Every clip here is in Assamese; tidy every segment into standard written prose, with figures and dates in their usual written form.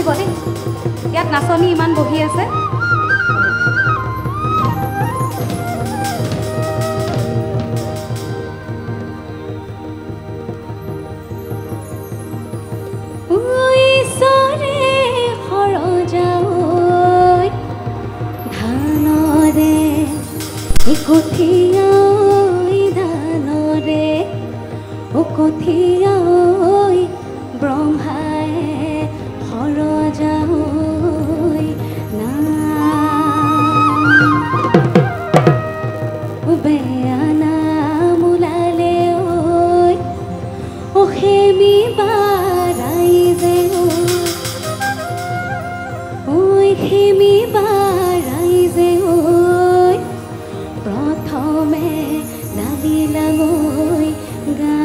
নাচিব দেই ইয়াত নাচনি ইমান বহি আছে কঠিয়া ধানৰে কঠিয়া ব্ৰহ্মাই সৰজাই না বেয়া নাম ওলালে সেমি বাৰাই যে সেমি বাৰাই যে প্ৰথমে লাগিলাগৈ গা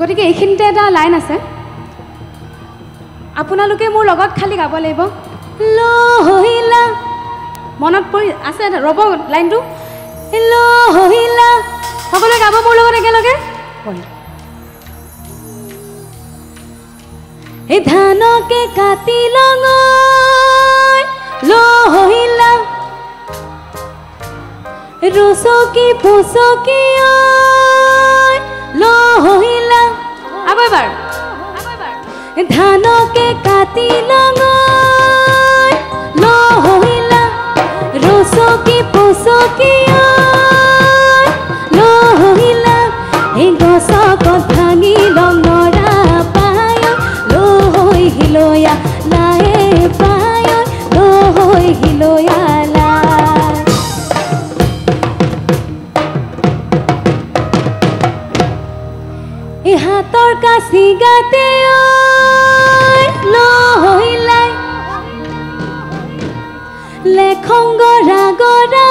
গতিকে এইখিনিতে এটা লাইন আছে আপোনালোকে মোৰ লগত খালি গাব লাগিব লহিলা মনত পৰি আছে ৰব লাইনটো লহিলা সকলোৱে গাব মোৰ লগত একেলগে এই ধানকে কাটি লঙৈ লহিলা ৰসকি পচকি লহিলা আবাৰ ধানকে কাটি লঙৈ লহিলা ৰসকি পচকি লহিলা এই গছক ভাঙি লঙৰা পায় লহৈ হিলয়া লাহে তৰ্কাসি গাতে লহিলাই লেখঙ্গ ৰাগৰা